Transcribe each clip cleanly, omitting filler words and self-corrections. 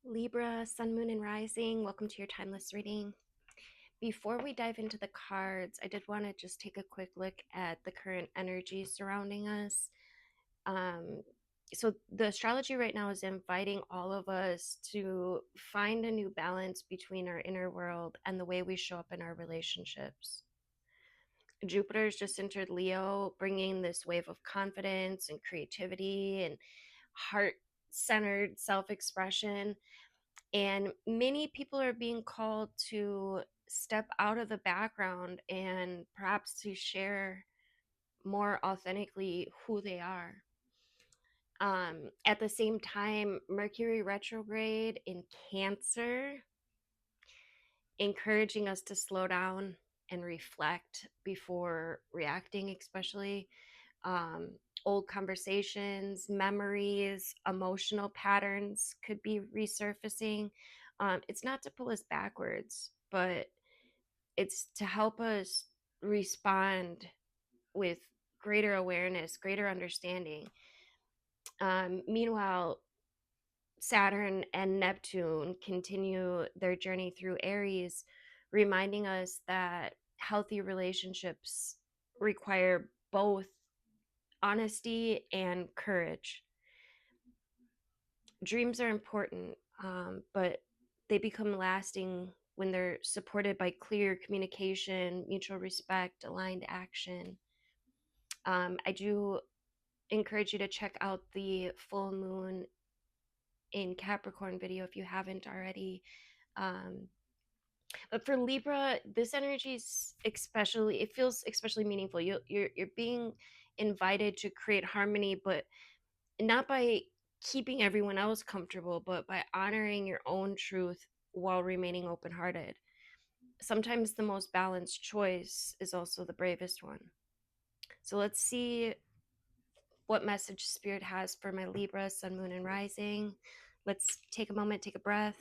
Libra, Sun, Moon, and Rising, welcome to your timeless reading. Before we dive into the cards, I did want to just take a quick look at the current energy surrounding us. Um, so, the astrology right now is inviting all of us to find a new balance between our inner world and the way we show up in our relationships. Jupiter's just entered Leo, bringing this wave of confidence and creativity and heart centered self expression. And many people are being called to step out of the background and perhaps to share more authentically who they are. At the same time, Mercury retrograde in Cancer, encouraging us to slow down and reflect before reacting, especially um, old conversations, memories, emotional patterns could be resurfacing. It's not to pull us backwards, but it's to help us respond with greater awareness, greater understanding. Meanwhile, Saturn and Neptune continue their journey through Aries, reminding us that healthy relationships require both honesty and courage. Dreams are important, but they become lasting when they're supported by clear communication, mutual respect, aligned action. I do encourage you to check out the full moon in Capricorn video if you haven't already. Um, but for Libra, this energy is especially, it feels especially meaningful. You're being invited to create harmony, but not by keeping everyone else comfortable, but by honoring your own truth while remaining open hearted. Sometimes the most balanced choice is also the bravest one. So let's see what message Spirit has for my Libra, Sun, Moon, and Rising. Let's take a moment, take a breath.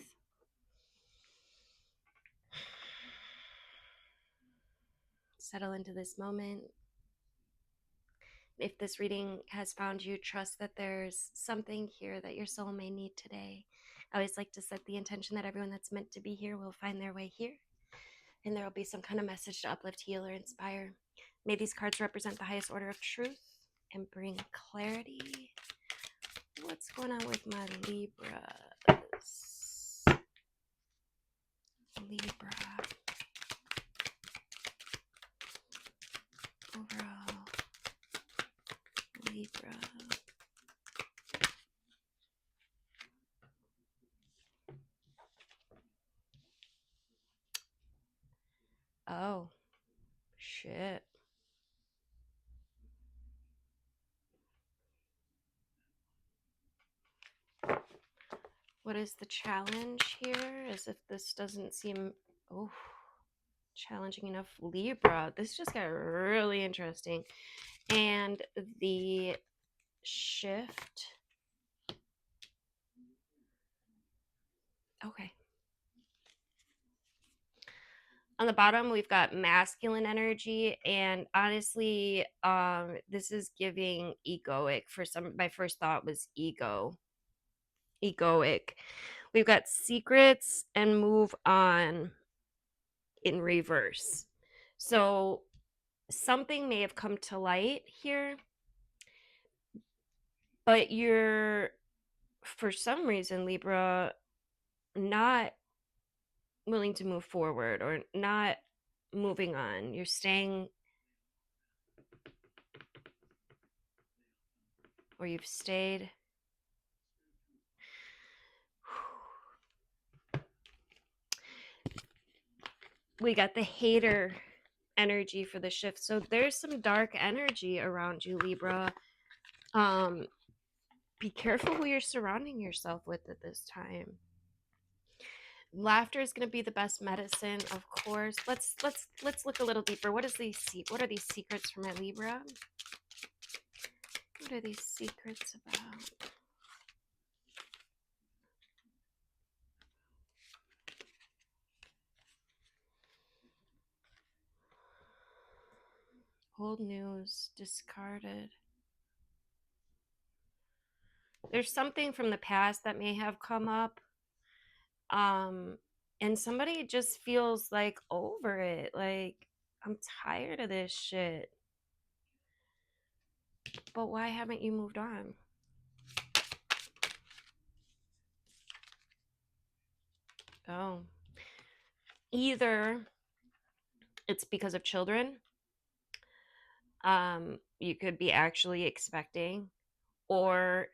Settle into this moment. If this reading has found you, trust that there's something here that your soul may need today. I always like to set the intention that everyone that's meant to be here will find their way here, and there will be some kind of message to uplift, heal, or inspire. May these cards represent the highest order of truth and bring clarity. What's going on with my Libras? Libra. Overall. Libra. Oh, shit. What is the challenge here? As if this doesn't seem challenging enough. Libra. This just got really interesting. And the shift. Okay. On the bottom, we've got masculine energy, and honestly, this is giving egoic. For some, my first thought was egoic. We've got secrets and move on in reverse. So something may have come to light here, but you're, for some reason, Libra, not willing to move forward or not moving on. You're staying, or you've stayed. We got the hater energy for the shift. So there's some dark energy around you, Libra. Be careful who you're surrounding yourself with at this time. Laughter is going to be the best medicine, of course. Let's look a little deeper. What are these secrets for my Libra? What are these secrets about? Old news, discarded. There's something from the past that may have come up. Um, and somebody just feels like over it. Like, I'm tired of this shit. But why haven't you moved on? Oh, either it's because of children, you could be actually expecting, or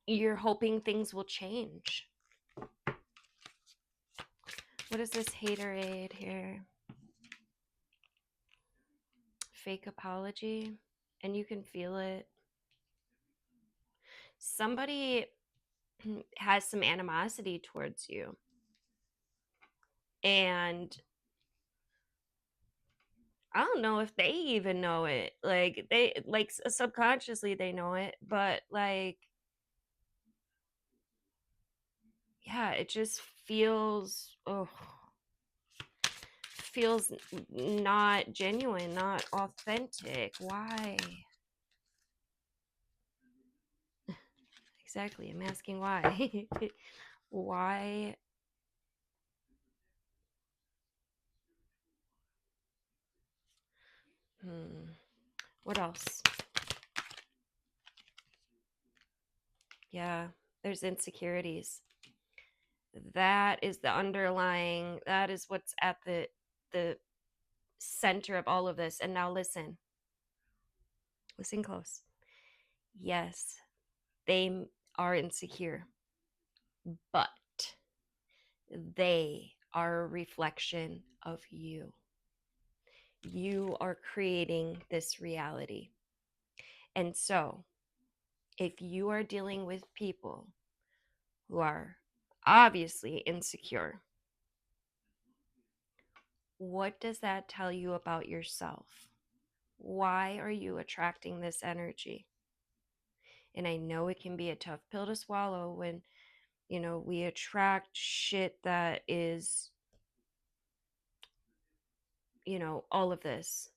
you're hoping things will change. What is this haterade here? Fake apology, and you can feel it. Somebody has some animosity towards you, and I don't know if they even know it. Like they like subconsciously they know it, but like yeah, it just feels not genuine, not authentic. Why? Exactly. I'm asking why. Why? Hmm. What else? Yeah, there's insecurities. That is the underlying, that is what's at the center of all of this. And now listen close. Yes, they are insecure, but they are a reflection of you. You are creating this reality. And so, if you are dealing with people who are obviously insecure, what does that tell you about yourself? Why are you attracting this energy? And I know it can be a tough pill to swallow when, we attract shit that is, all of this.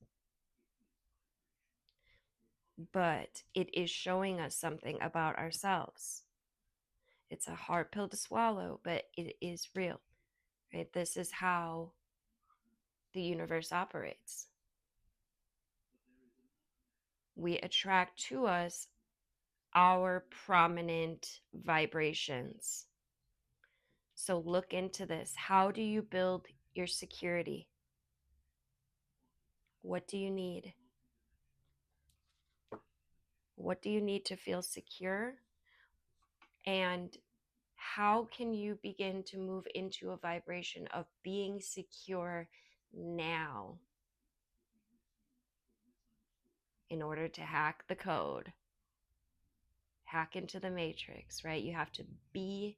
But it is showing us something about ourselves. It's a hard pill to swallow, but it is real, right? This is how the universe operates. We attract to us our prominent vibrations. So look into this. How do you build your security? What do you need? What do you need to feel secure? And how can you begin to move into a vibration of being secure now in order to hack the code, hack into the matrix, right? You have to be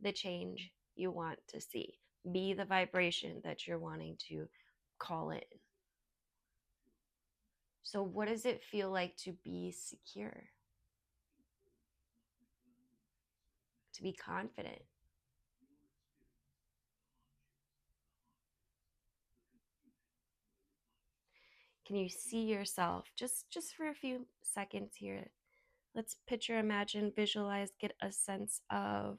the change you want to see, be the vibration that you're wanting to call in. So, what does it feel like to be secure, to be confident? Can you see yourself just for a few seconds here? Let's picture, imagine, visualize, get a sense of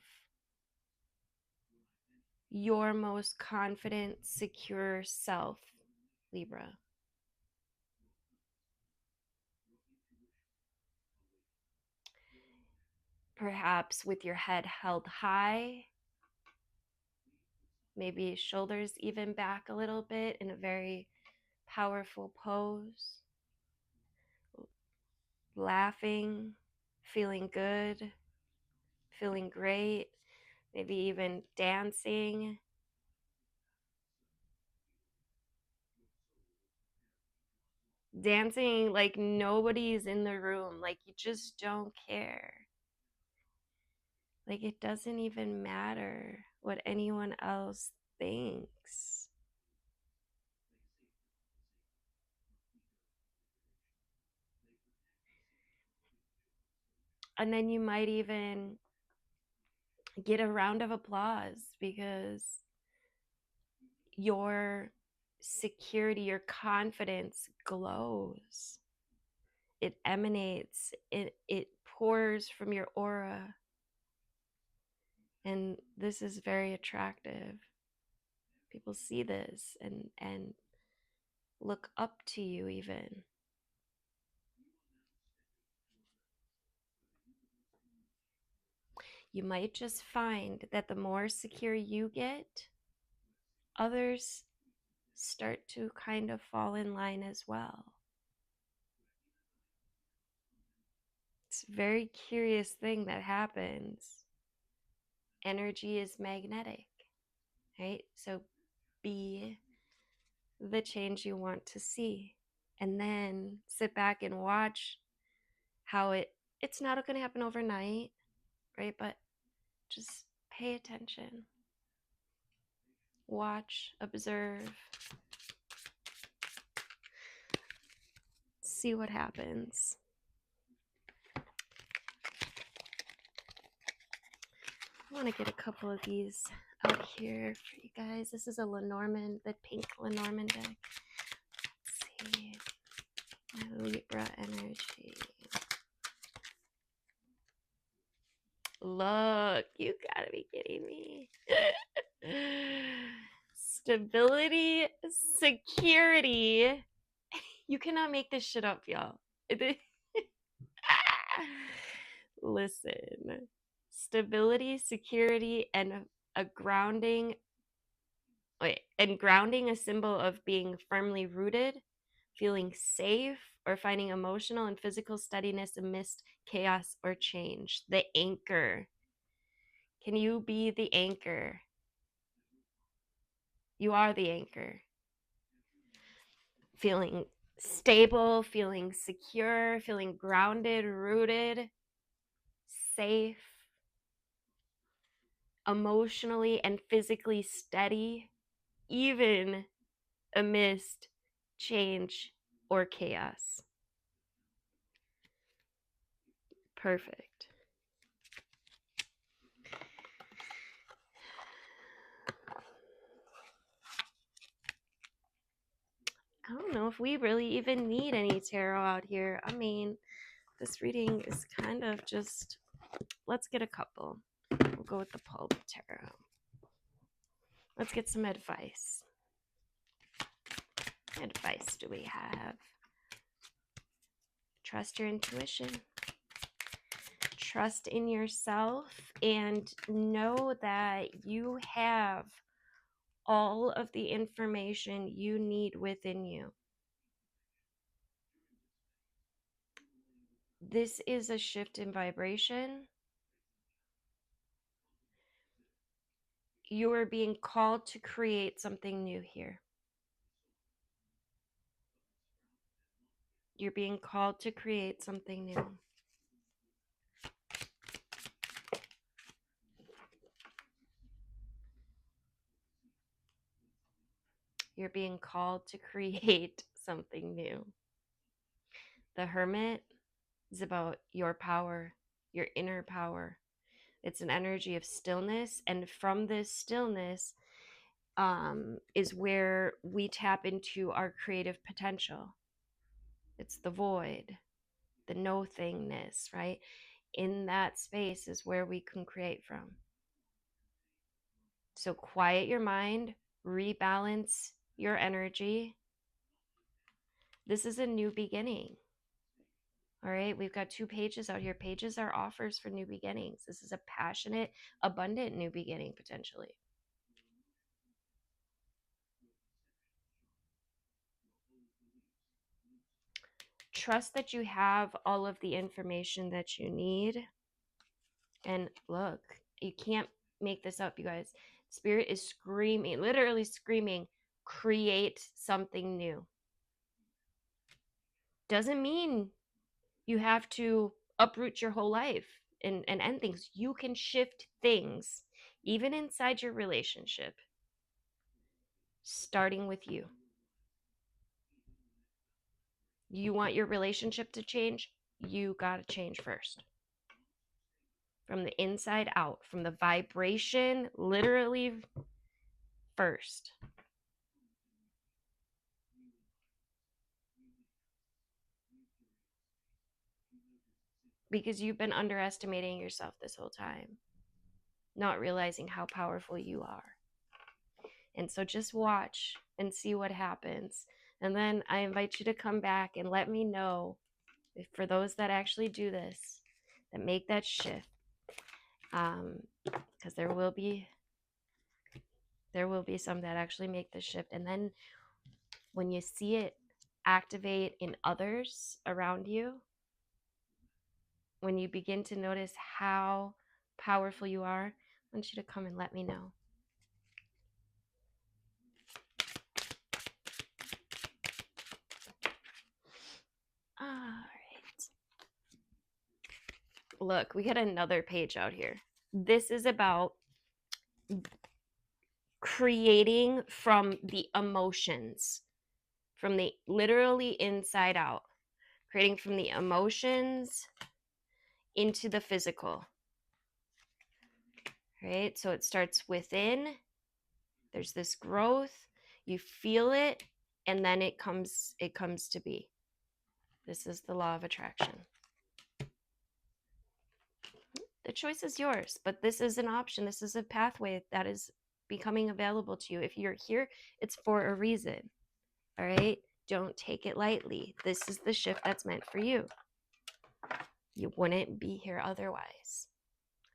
your most confident, secure self, Libra. Perhaps with your head held high, maybe shoulders even back a little bit in a very powerful pose, laughing, feeling good, feeling great, maybe even dancing. Dancing like nobody's in the room, like you just don't care. Like it doesn't even matter what anyone else thinks. And then you might even get a round of applause because your security, your confidence glows. It emanates, it pours from your aura. And this is very attractive. People see this and look up to you even. You might just find that the more secure you get, others start to kind of fall in line as well. It's a very curious thing that happens. Energy is magnetic, right? So be the change you want to see. And then sit back and watch how it's not going to happen overnight, right? But just pay attention. Watch, observe, see what happens. I want to get a couple of these out here for you guys. This is a Lenormand, the pink Lenormand deck. Let's see. My Libra energy. Look, you gotta be kidding me. Stability, security. You cannot make this shit up, y'all. Listen. Stability, security, and a grounding. Wait, and grounding, a symbol of being firmly rooted, feeling safe, or finding emotional and physical steadiness amidst chaos or change. The anchor. Can you be the anchor? You are the anchor. Feeling stable, feeling secure, feeling grounded, rooted, safe, emotionally and physically steady, even amidst change or chaos. Perfect. I don't know if we really even need any tarot out here. I mean, this reading is kind of just, let's get a couple. We'll go with the pulp tarot. Let's get some advice. What advice do we have? Trust your intuition. Trust in yourself and know that you have all of the information you need within you. This is a shift in vibration. You are being called to create something new here. You're being called to create something new. You're being called to create something new. The Hermit is about your power, your inner power. It's an energy of stillness, and from this stillness is where we tap into our creative potential. It's the void, the no thingness, right? In that space is where we can create from. So quiet your mind, rebalance your energy. This is a new beginning. All right, we've got 2 pages out here. Pages are offers for new beginnings. This is a passionate, abundant new beginning potentially. Trust that you have all of the information that you need. And look, you can't make this up, you guys. Spirit is screaming, literally screaming, create something new. Doesn't mean you have to uproot your whole life and end things. You can shift things, even inside your relationship, starting with you. You want your relationship to change? You got to change first. From the inside out, from the vibration, literally first. Because you've been underestimating yourself this whole time. not realizing how powerful you are. And so just watch and see what happens. And then I invite you to come back and let me know, if, for those that actually do this, that make that shift, because there will be some that actually make the shift. And then when you see it activate in others around you, when you begin to notice how powerful you are, I want you to come and let me know. All right. Look, we got another page out here. This is about creating from the emotions, from the literally inside out, creating from the emotions into the physical. Right? So it starts within. There's this growth, you feel it, and then it comes to be. This is the law of attraction. The choice is yours, but this is an option. This is a pathway that is becoming available to you. If you're here, it's for a reason. All right? Don't take it lightly. This is the shift that's meant for you. You wouldn't be here otherwise.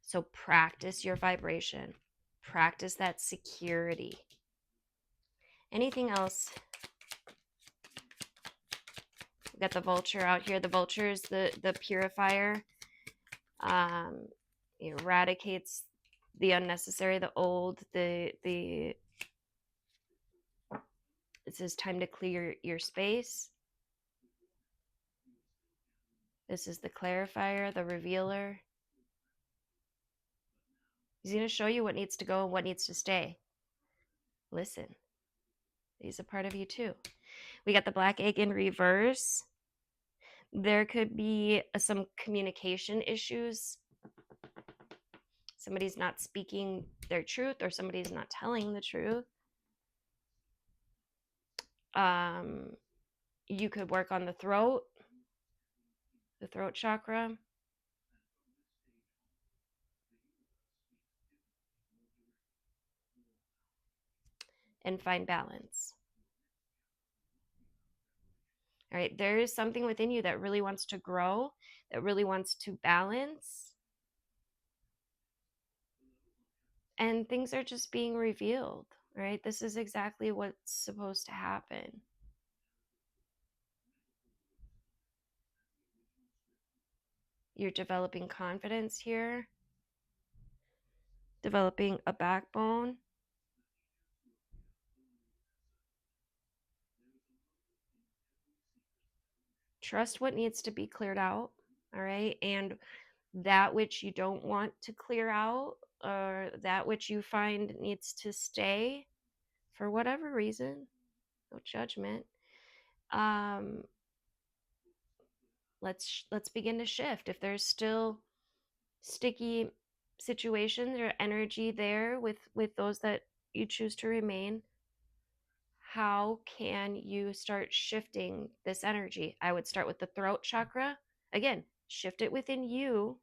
So practice your vibration. Practice that security. Anything else? We got the vulture out here. The vulture is the purifier. Eradicates the unnecessary, the old, the it says time to clear your space. This is the clarifier, the revealer. He's going to show you what needs to go and what needs to stay. Listen. He's a part of you too. We got the black egg in reverse. There could be some communication issues. Somebody's not speaking their truth, or somebody's not telling the truth. You could work on the throat chakra. And find balance. All right, there is something within you that really wants to grow, that really wants to balance. And things are just being revealed, right? This is exactly what's supposed to happen. You're developing confidence here, developing a backbone. Trust what needs to be cleared out, all right? And that which you don't want to clear out, or that which you find needs to stay for whatever reason, no judgment. Let's begin to shift. If there's still sticky situations or energy there with those that you choose to remain, how can you start shifting this energy? I would start with the throat chakra. Again, shift it within you,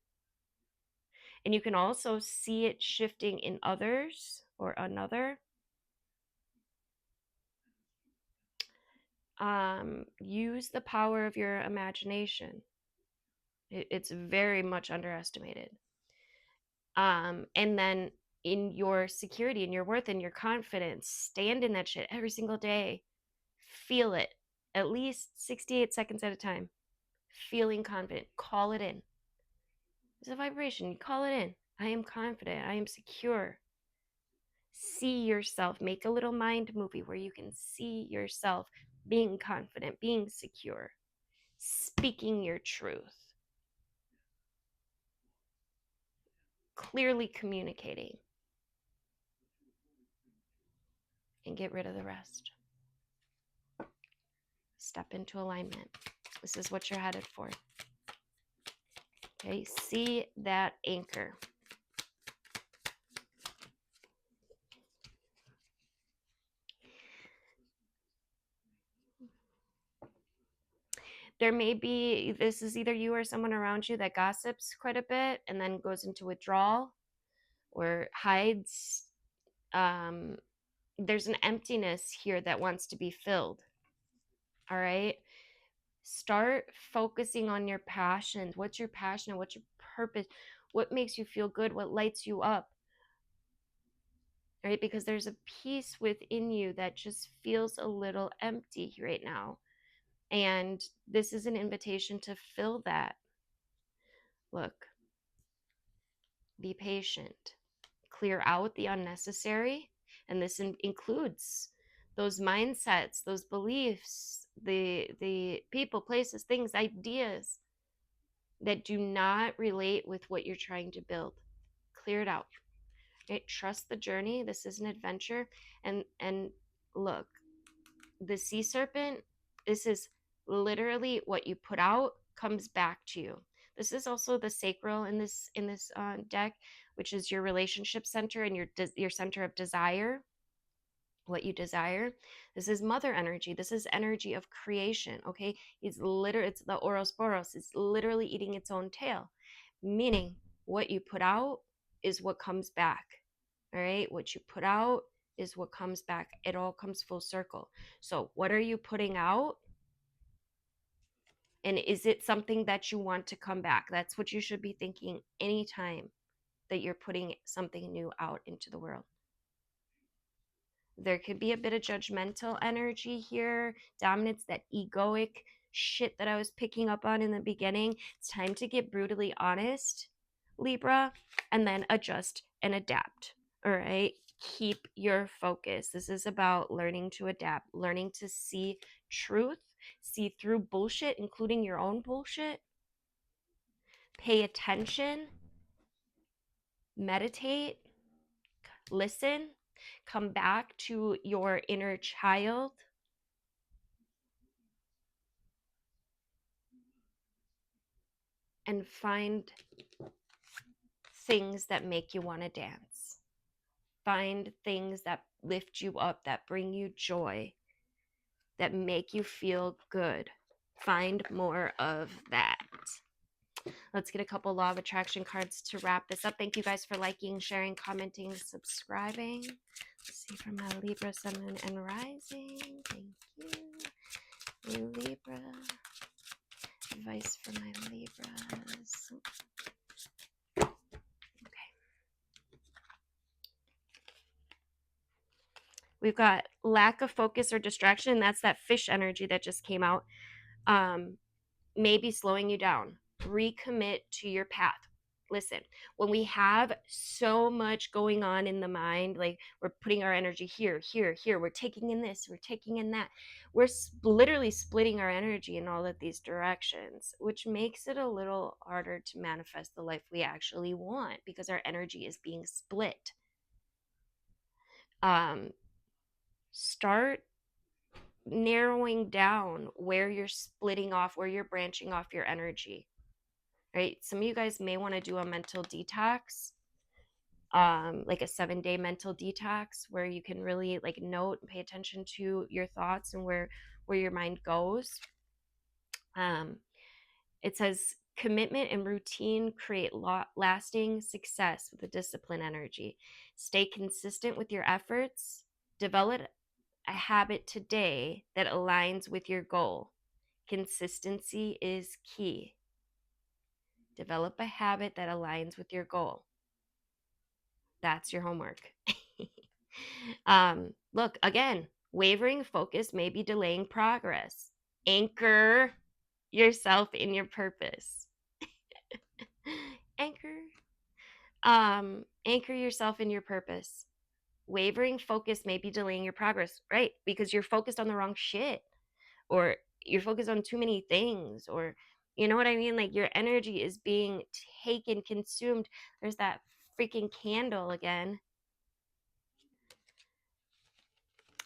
and you can also see it shifting in others or another. Use the power of your imagination. It's very much underestimated. And then in your security and your worth and your confidence, stand in that shit every single day. Feel it at least 68 seconds at a time. Feeling confident. Call it in. It's a vibration. You call it in. I am confident. I am secure. See yourself. Make a little mind movie where you can see yourself being confident, being secure, speaking your truth, clearly communicating, and get rid of the rest. Step into alignment. This is what you're headed for. Okay, see that anchor. There may be, this is either you or someone around you that gossips quite a bit and then goes into withdrawal. or hides. um, there's an emptiness here that wants to be filled. All right, start focusing on your passions. What's your passion? What's your purpose? What makes you feel good? What lights you up? Right, because there's a piece within you that just feels a little empty right now, and this is an invitation to fill that. Look, be patient, clear out the unnecessary, and this includes those mindsets, those beliefs, the people, places, things, ideas that do not relate with what you're trying to build. Clear it out. Right? Trust the journey. This is an adventure. And look, the sea serpent, this is literally what you put out comes back to you. This is also the sacral in this deck, which is your relationship center and your center of desire, what you desire. This is mother energy. This is energy of creation. Okay, it's the Ouroboros. It's literally eating its own tail, meaning what you put out is what comes back. All right, what you put out is what comes back. It all comes full circle. So what are you putting out, and is it something that you want to come back? That's what you should be thinking anytime that you're putting something new out into the world. There could be a bit of judgmental energy here, dominance, that egoic shit that I was picking up on in the beginning. It's time to get brutally honest, Libra, and then adjust and adapt. All right, keep your focus. This is about learning to adapt, learning to see truth, see through bullshit, including your own bullshit. Pay attention, meditate, listen, come back to your inner child. And find things that make you want to dance. Find things that lift you up, that bring you joy, that make you feel good. Find more of that. Let's get a couple law of attraction cards to wrap this up. Thank you guys for liking, sharing, commenting, subscribing. Let's see from my Libra, Sun, Moon, and Rising. Thank you. Libra. Advice for my Libras. We've got lack of focus or distraction. That's that fish energy that just came out. Maybe slowing you down. Recommit to your path. Listen, when we have so much going on in the mind, like we're putting our energy here, here, here, we're taking in this, we're taking in that, we're literally splitting our energy in all of these directions, which makes it a little harder to manifest the life we actually want because our energy is being split. Start narrowing down where you're splitting off, where you're branching off your energy, right? Some of you guys may want to do a mental detox, like a 7-day mental detox where you can really like note and pay attention to your thoughts and where your mind goes. It says commitment and routine create lasting success with the discipline energy. Stay consistent with your efforts. Develop a habit today that aligns with your goal. Consistency is key. Develop a habit that aligns with your goal. That's your homework. Look, again, wavering focus may be delaying progress. Anchor yourself in your purpose. Anchor. Anchor yourself in your purpose. Wavering focus may be delaying your progress, right? Because you're focused on the wrong shit, or you're focused on too many things, or you know what I mean? Like your energy is being taken, consumed. There's that freaking candle again.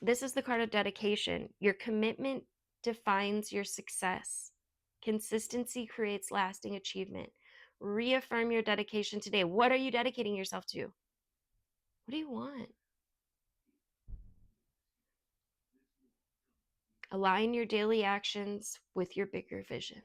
This is the card of dedication. Your commitment defines your success. Consistency creates lasting achievement. Reaffirm your dedication today. What are you dedicating yourself to? What do you want? Align your daily actions with your bigger vision.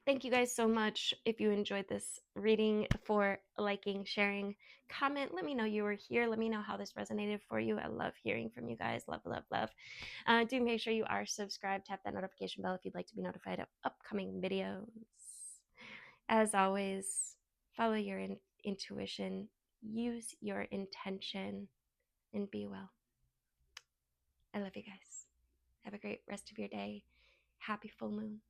Thank you guys so much. If you enjoyed this reading, for liking, sharing, comment. Let me know you were here. Let me know how this resonated for you. I love hearing from you guys. Love, love, love. Do make sure you are subscribed. Tap that notification bell if you'd like to be notified of upcoming videos. As always, follow your intuition, use your intention, and be well. I love you guys. Have a great rest of your day. Happy full moon.